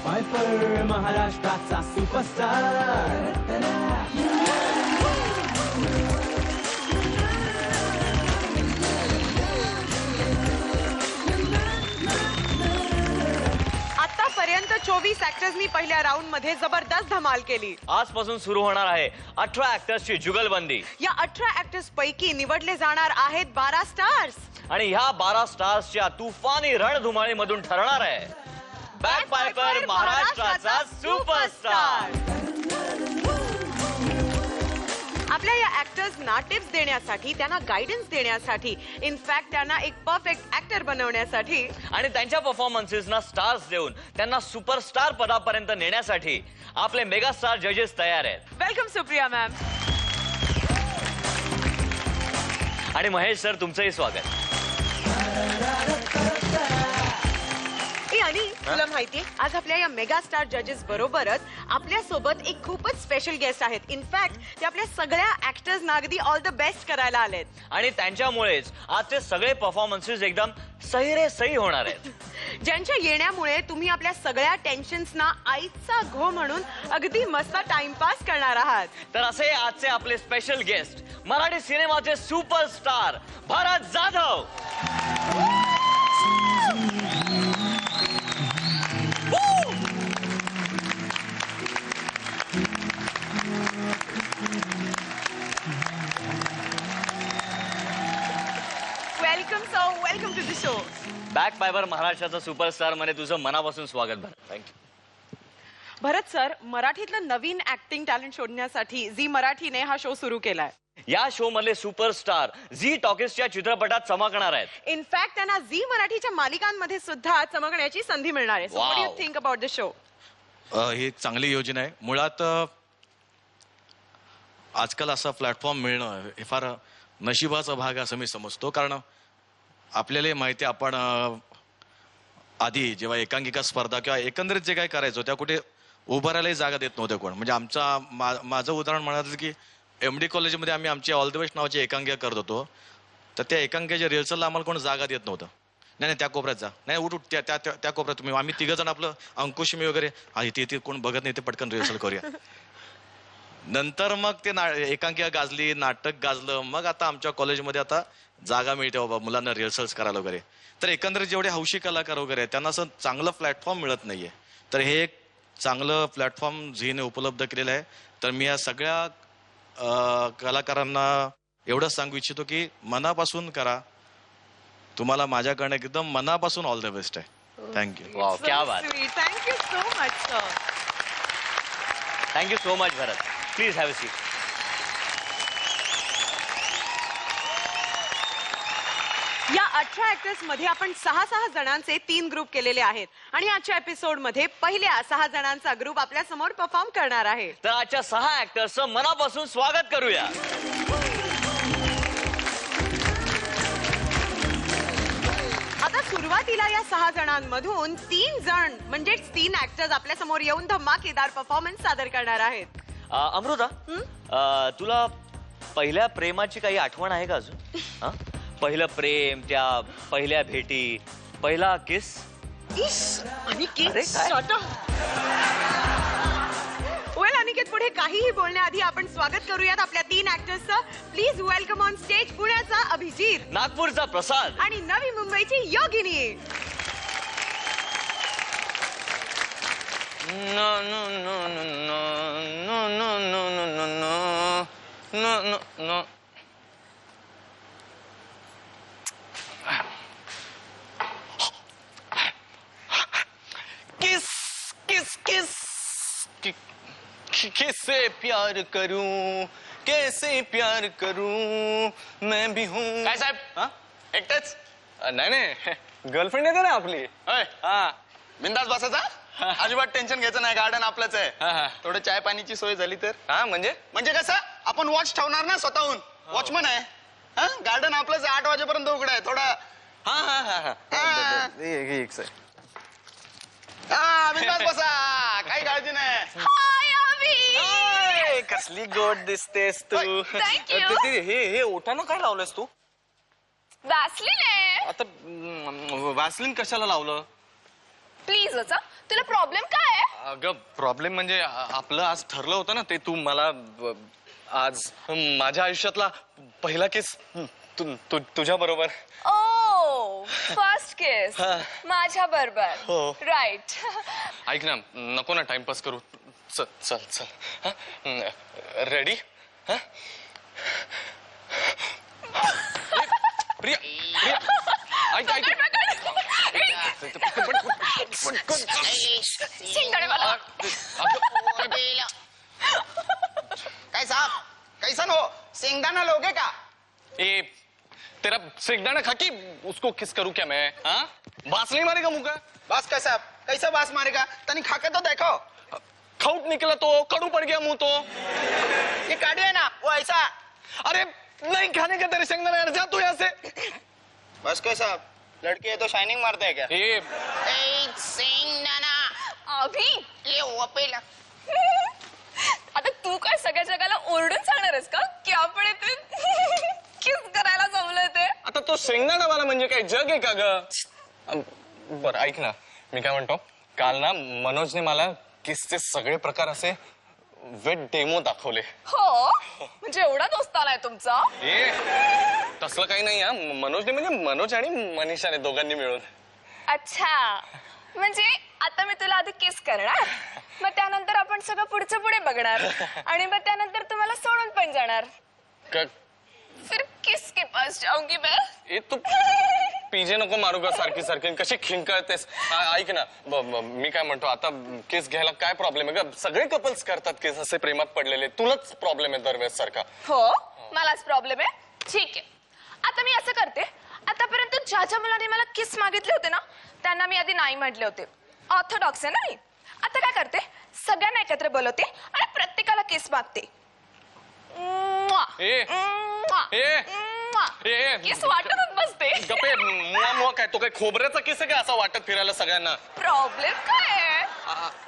Piper महाराष्ट्राचा superstar. आतापर्यंत 24 ऍक्टर्सनी पहिल्या राऊंड मध्ये जबरदस्त धमाल केली. आजपासून सुरू होणार आहे 18 ऍक्टर्सची जुगलबंदी. या 18 ऍक्टर्स पैकी निवडले जाणार आहेत 12 स्टार्स. आणि ह्या 12 स्टार्सच्या तुफानी रणधुमाळीमधून ठरणार आहे बॅकपायपर महाराष्ट्राचा सुपरस्टार. आपल्या या ऍक्टर्सना टिप्स देण्यासाठी, त्यांना गायडन्स देण्यासाठी, इनफॅक्ट त्यांना एक परफेक्ट ऍक्टर बनवण्यासाठी आणि त्यांच्या परफॉर्मन्सेसना स्टार्स देऊन त्यांना सुपरस्टार पदापर्यंत नेण्यासाठी आपले मेगास्टार जजेस तयार आहेत. Welcome Supriya ma'am. आणि महेश सर, तुमचंही स्वागत. आणि तुला माहितीये, आज आपल्या या मेगा स्टार जजेस बरोबरच आपल्या सोबत एक खूपच स्पेशल गेस्ट आहेत. इनफॅक्ट ते आपल्या सगळ्या ऍक्टर्सना अगदी ऑल द बेस्ट करायला आलेत. आणि त्यांच्यामुळेच आजचे सगळे परफॉर्मन्सेस एकदम सही रे सही होणार आहेत. ज्यांच्या येण्यामुळे तुम्ही आपल्या सगळ्या टेन्शन्सना आईचा घो म्हणून अगदी मस्त टाइमपास करणार आहात. तर असे आजचे आपले स्पेशल गेस्ट, मराठी सिनेमाचे superstar Bharat Jadhav. Welcome to the show. Bagpiper महाराष्ट्राचा सुपरस्टार मध्ये तुझं मनापासून स्वागत भरत. थँक्यू. भरत सर, मराठीतलं नवीन ऍक्टिंग टॅलेंट शोधण्यासाठी झी मराठीने हा शो सुरू केलाय. या शो मधले सुपरस्टार झी टॉकीजच्या चित्रपटात चमकणार आहेत. इनफॅक्ट त्यांना झी मराठीच्या मालिकांमध्ये सुद्धा चमकण्याची संधी मिळणार आहे. So what do you think about the show? ही एक चांगली योजना आहे. मुळात आजकाल असा प्लॅटफॉर्म मिळणं हे फार नशिबाचा भाग असं मी समजतो. कारण आपल्याला माहिती आहे, आपण आधी जेव्हा एकांकिका स्पर्धा किंवा एकंदरीत जे काही करायचो त्या कुठे उभं राहायलाही जागा देत नव्हते कोण. म्हणजे माझं उदाहरण म्हणाल की MD कॉलेजमध्ये आम्ही आमची ऑल द बेस्ट नावाची एकांकिका करत होतो. तर त्या एकांकिकेच्या रिहर्सलला आम्हाला कोण जागा देत नव्हतं. नाही त्या कोपऱ्यात जा, नाही उठ त्या कोपऱ्यात तुम्ही. आम्ही तिघं जण आपलं अंकुश मी वगैरे ते कोण बघत नाही, ते पटकन रिहर्सल करूया. नंतर मग ते एकांकिका गाजली, नाटक गाजलं. मग आता आमच्या कॉलेजमध्ये आता जागा मिळते बाबा मुलांना रिहर्सल्स करायला वगैरे. तर एकंदरीत जेवढे हौशी कलाकार वगैरे त्यांना असं चांगलं प्लॅटफॉर्म मिळत नाहीये. तर हे एक चांगलं प्लॅटफॉर्म झीने उपलब्ध केलेलं आहे. तर मी या सगळ्या कलाकारांना एवढंच सांगू इच्छितो की मनापासून करा. तुम्हाला माझ्याकडनं एकदम मनापासून ऑल द बेस्ट आहे. थँक्यू. वाव, क्या बात. Thank you so much sir. Thank you so much Bharat. Please have a seat. या 18 ऍक्टर्स मध्ये आपण 6 जणांचे 3 ग्रुप केलेले आहेत. आणि आजच्या एपिसोड मध्ये पहिल्या 6 जणांचा ग्रुप आपल्या समोर परफॉर्म करणार आहे. तर आजच्या 6 ऍक्टर्सचं मनापासून स्वागत करूया. आता सुरुवातीला या 6 जणांमधून 3 जण म्हणजेच 3 ऍक्टर्स आपल्या समोर येऊन धमाकेदार परफॉर्मन्स सादर करणार आहेत. अमृता, तुला पहिल्या प्रेमाची काही आठवण आहे का अजून? पहिलं प्रेम, त्या पहिल्या भेटी, पहिला किस. वेल अनिकेत, पुढे काहीही बोलण्याआधी आपण स्वागत करूयात आपल्या 3 ऍक्टर्सचं. प्लीज वेलकम ऑन स्टेज पुण्याचा अभिजित, नागपूरचा प्रसाद आणि नवी मुंबईची योगिनी. किससे प्यार करूं, कैसे प्यार करूं, मैं भी हूँ. काय साहेब, एकटेच? नाही नाही, गर्लफ्रेंड येते ना आपली. बिंदास बसायचा, अजिबात टेन्शन घ्यायचं नाही. गार्डन आपलंच आहे. थोडं चाय पाणीची सोय झाली तर. म्हणजे कसं, आपण वॉच ठेवणार ना स्वतःहून. वॉचमन आहे. गार्डन आपलंच 8 वाजेपर्यंत उघडं आहे. थोडा बिंदास बसा, काही काळजी नाही. कसली गोड दिसतेस तू. हे ओठानं काय लावलंस तू? वॅसलीन आहे. आता वॅसलीन कशाला लावलं? प्लीज तुला प्रॉब्लेम काय आहे? अगं प्रॉब्लेम म्हणजे आपलं आज ठरलं होतं ना ते तू मला आज माझ्या आयुष्यातला पहिला किस तुझ्या बरोबर. ओ फर्स्ट किस माझ्या हो. बरोबर राईट. ऐक ना नको ना टाइमपास करू. चल चल चल. रेडी? प्रिया प्रिया ऐक ऐक. शिंगाडे मला. कैसा कैसा हो शेंगदाना लोगे का? ए तेरा सिंगदाना खा के उसको किस करूं क्या मैं? हाँ बास नहीं मारेगा मुंह का? बास कैसा बास मारेगा? तनी खा के तो देखो. खाउट निकला तो कड़ू पड़ गया मुंह तो. ये काढ़ी है ना वो ऐसा. अरे नहीं खाने का तेरे शेंगदाना यार, जा तू यहाँ से. बस कैसा लड़के है तो शाइनिंग मारते हैं क्या? शेंगदाणा अभि ले वो पेला. आता तू काय सगळ्या जगाला ओरडून सांगणारस का की आपण इथे किस करायला जमलं ते? आता तो शेंगदाणा वाला म्हणजे काय जग आहे का ग? बरं ऐक ना मी काय म्हणतो, काल ना मनोजने मला किसचे सगळे प्रकार असे वेट डेमो दाखवले. हो म्हणजे एवढा दोस्त आलाय तुमचा? ए तसलं काही नाही हा. मनोजने म्हणजे मनोज आणि मनीषाने दोघांनी मिळून. अच्छा म्हणजे आता मी तुला आधी किस करणार, मग त्यानंतर आपण सगळं पुढचं पुढे बघणार आणि मग त्यानंतर तुम्हाला सोडून पण जाणार. फिर किस के पास जाऊंगी मैं. ए तू पीजे नको मारू का सारखी सारखी, कशी खिंकळतेस. ऐक ना मी काय म्हणतो, आता केस घ्यायला काय प्रॉब्लेम आहे का? सगळे कपल्स करतात केस असे प्रेमात पडलेले. तुलाच प्रॉब्लेम आहे दरवेळेस सारखा. हो मलाच प्रॉब्लेम आहे. ठीक आहे आता मी असं करते, आतापर्यंत ज्या ज्या मुलांनी मला किस मागितले होते ना त्यांना मी आधी नाही म्हटले होते. ऑर्थोडॉक्स आहे ना मी. आता काय करते, सगळ्यांना एकत्र बोलवते आणि प्रत्येकाला किस मागते. ए ए ए किस वाटतच बसते. गप्पे मुआ मुआ काय तो काय खोबऱ्याचा किस आहे का असं वाटत फिरायला सगळ्यांना? प्रॉब्लेम काय आहे?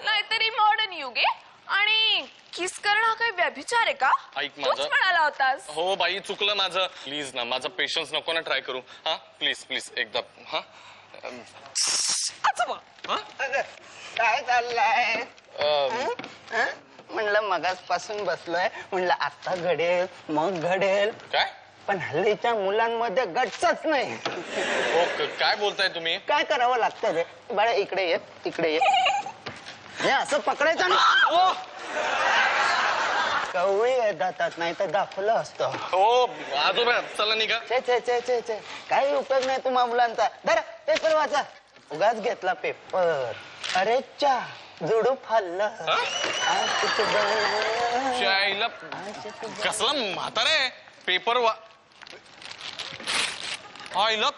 नाहीतरी मॉडर्न युग आहे आणि किस करणं हा काही व्यभिचार आहे का? ऐक तूच माझं. म्हणाला होतास. हो बाई चुकलं माझं. प्लीज ना माझा पेशन्स नको ना ट्राय करू. हा प्लीज प्लीज एकदा. हा काय चाललंय? म्हणलं मगासपासून बसलोय, म्हणलं आता घडेल मग घडेल, काय पण हल्लीच्या मुलांमध्ये गटच नाही. हो काय बोलताय तुम्ही? काय करावं लागतं रे बाळा? इकडे ये इकडे ये. हे असं पकडायचं ना कवळी जातात, नाही तर दाखवलं असतं. हो आजोबा चला निघा. छे छे छे छे छे काही उपयोग नाही तुम्हा मुलांचा. धरा पेपर वाचा. उगाच घेतला पेपर. अरे चा झुडूप हल्लं. शाईला कसला म्हातारा आहे पेपर वा. आईला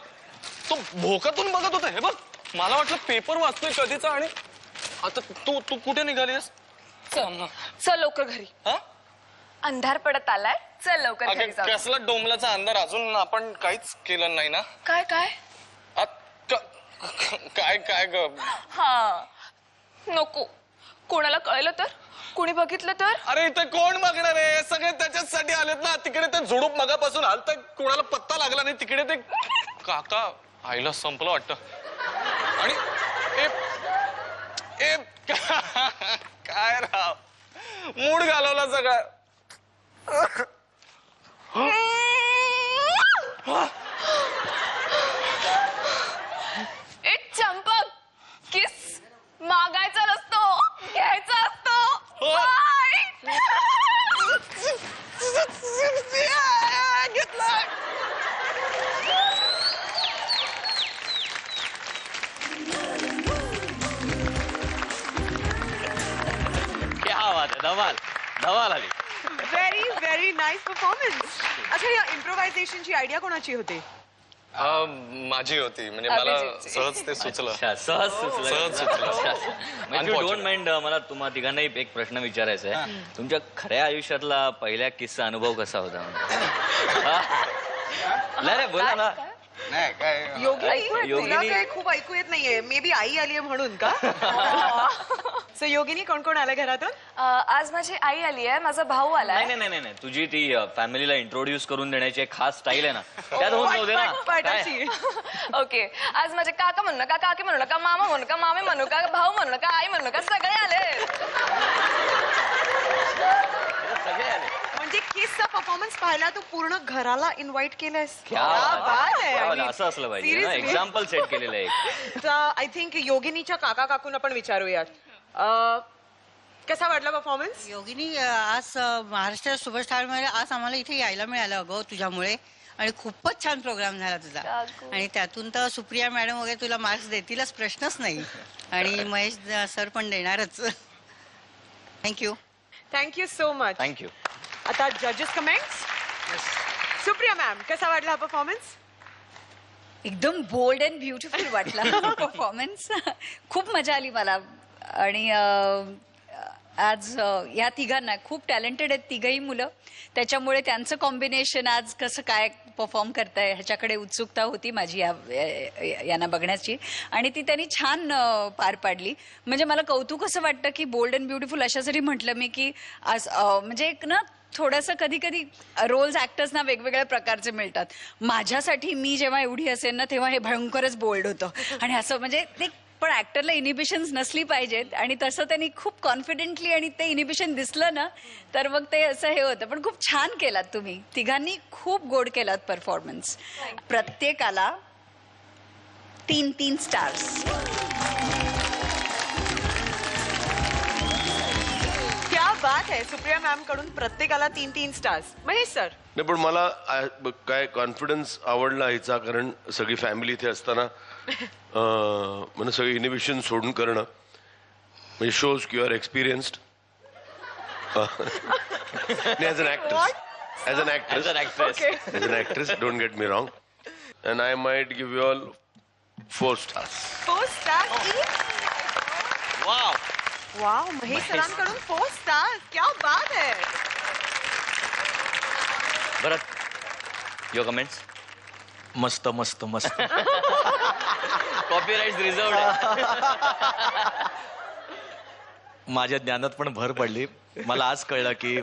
तो भोकातून बघत होता. हे बघ मला वाटलं पेपर वाचतोय कधीचा आणि आता तू तू कुठे निघालीस? चल लवकर घरी. हा अंधार पडत आलाय. चल लवकर घरी जाऊ. कसला डोंबलाचा अंधार, अजून आपण काहीच केलं नाही ना. काय काय काय काय ग? हा नको कोणाला कळलं तर, कोणी बघितलं तर. अरे इथे कोण बघणार आहे? सगळे त्याच्यासाठी आलेत ना. तिकडे ते झुडूप मगापासून हालत, कोणाला पत्ता लागला नाही. तिकडे ते काका आईला संपलं वाटतं. आणि ए काय राव मूड घालवला सगळा. एक चंपक किस मागायचा नसतो, घ्यायचा असतो. क्या बात आहे. धमाल धमाल आली. Very very nice performance. अच्छा या इम्प्रोव्हायझेशनची आयडिया कोणाची होती? माझी होती, म्हणजे मला अभिजितची. सहज ते सुचलं. अच्छा, सहज सुचलं. सहज सुचलं. म्हणजे डोंट माइंड, मला तुम्हा तिघांनाही एक प्रश्न विचारायचा आहे. तुमच्या खऱ्या आयुष्यातला पहिल्या किस्सा अनुभव कसा होता? नाही रे बोला ना. नाही काय योगिनी तुला योगिनी- काय खूप ऐकू येत नाहीये. मे बी आई आलीये म्हणून का? सो योगिनी कोण कोण आलं घरातून? आज माझी आई आली आहे, माझा भाऊ आलाय. नाही नाही नाही नाही, तुझी ती फॅमिलीला इंट्रोड्यूस करून देण्याची एक खास स्टाईल आहे ना, त्यात होऊन जाऊ दे ना. पट काय? अशी. ओके आज माझे काका म्हणू नका, काकी म्हणू नका, मामा म्हणू नका, मामे म्हणू नका, भाऊ म्हणू नका, आई म्हणू नका, सगळे आले. परफॉर्मन्स पाहिला तू पूर्ण घराला इन्व्हाइट केलंयस. क्या बात आहे. क्या I बात, mean, असं असलं पाहिजे ना, seriously. एक्झाम्पल सेट केलेलं आहे. आय थिंक योगिनीच्या काका काकूंना पण विचारूयात. कसा वाटला परफॉर्मन्स? योगिनी आज महाराष्ट्र सुपरस्टार मध्ये आज आम्हाला इथे यायला मिळालं अगं तुझ्यामुळे आणि खूपच छान प्रोग्राम झाला तुझा. काकू. आणि त्यातून तर सुप्रिया मॅडम वगैरे तुला मार्क्स देतीलच, प्रश्नच नाही. आणि महेश सर पण देणारच. Thank you. Thank you so much. Thank you. आता जजेस कमेंट्स. सुप्रिया मॅम, कसा वाटला हा परफॉर्मन्स? एकदम बोल्ड अँड ब्युटिफुल वाटला परफॉर्मन्स. खूप मजा आली मला. आणि आज या तिघांना खूप टॅलेंटेड आहेत तिघही मुलं, त्याच्यामुळे त्यांचं कॉम्बिनेशन आज कसं काय परफॉर्म करताय ह्याच्याकडे उत्सुकता होती माझी यांना बघण्याची, आणि ती त्यांनी छान पार पाडली. म्हणजे मला कौतुक असं वाटतं की बोल्ड अँड ब्युटिफुल अशासाठी म्हटलं मी की आज म्हणजे एक ना थोडंसं कधी कधी रोल्स ऍक्टर्सना वेगवेगळ्या प्रकारचे मिळतात. माझ्यासाठी मी जेव्हा एवढी असेल ना तेव्हा हे भयंकरच बोल्ड होतं, आणि असं म्हणजे ते पण ऍक्टरला इनिबिशन्स नसली पाहिजेत, आणि तसं त्यांनी खूप कॉन्फिडेंटली आणि ते इनिबिशन दिसलं ना तर मग ते असं हे होतं. पण खूप छान केलात तुम्ही तिघांनी, खूप गोड केलात परफॉर्मन्स. प्रत्येकाला 3-3 स्टार्स. क्या बात आहे. सुप्रिया मॅम कडून प्रत्येकाला 3-3 स्टार्स. महेश सर. नाही पण मला काय कॉन्फिडन्स आवडला हिचा, कारण सगळी फॅमिली इथे असताना म्हणजे सगळी इनिबिशन सोडून करणं म्हणजे shows you are experienced as an actress. As an actress. As an actress, don't get me wrong. And I might give you all 4 stars. 4 stars. Wow. Wow, Mahesh सरांकडून 4 स्टार्स. क्या बात आहे. Bharat, your comments. मस्त मस्त मस्त. Copyright reserved. माझ्या ज्ञानात पण भर पडली. मला आज कळलं की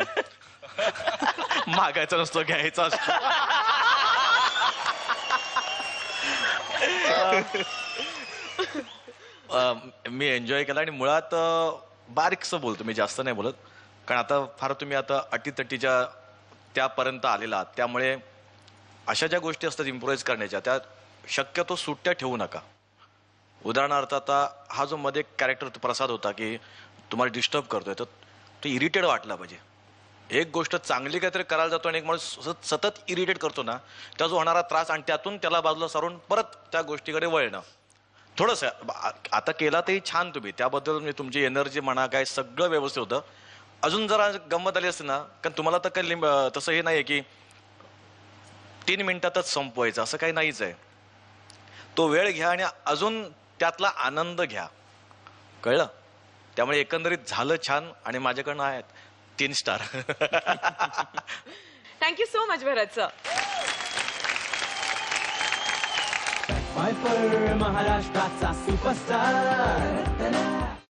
मागायचा नसतो, घ्यायचा असतो. मी एन्जॉय केला, आणि मुळात बारीकसं बोलतो मी, जास्त नाही बोलत, कारण आता फार तुम्ही आता अटीतटीच्या त्यापर्यंत आलेला आहात. त्यामुळे अशा ज्या गोष्टी असतात इम्प्रोवाइज करण्याच्या, त्या शक्यतो सुट्ट्या ठेवू नका. उदाहरणार्थ आता हा जो मध्ये कॅरेक्टर प्रसाद होता की तुम्हाला डिस्टर्ब करतोय, तर तो इरिटेड वाटला पाहिजे. एक गोष्ट चांगली काहीतरी करायला जातो आणि एक माणूस सतत इरिटेट करतो ना, त्या जो होणारा त्रास, आणि त्यातून त्याला बाजूला सारून परत त्या गोष्टीकडे वळणं. थोडंसं आता केला तरी छान तुम्ही, त्याबद्दल म्हणजे तुमची एनर्जी म्हणा काय सगळं व्यवस्थित होतं. अजून जरा गंमत आली असते ना, कारण तुम्हाला तर काही तसं हे नाही आहे की 3 मिनिटातच संपवायचं, असं काही नाहीच आहे. तो वेळ घ्या आणि अजून त्यातला आनंद घ्या, कळलं? त्यामुळे एकंदरीत झालं छान, आणि माझ्याकडनं आहेत 3 स्टार. थँक्यू सो मच भरत सर. महाराष्ट्राचा सुपरस्टार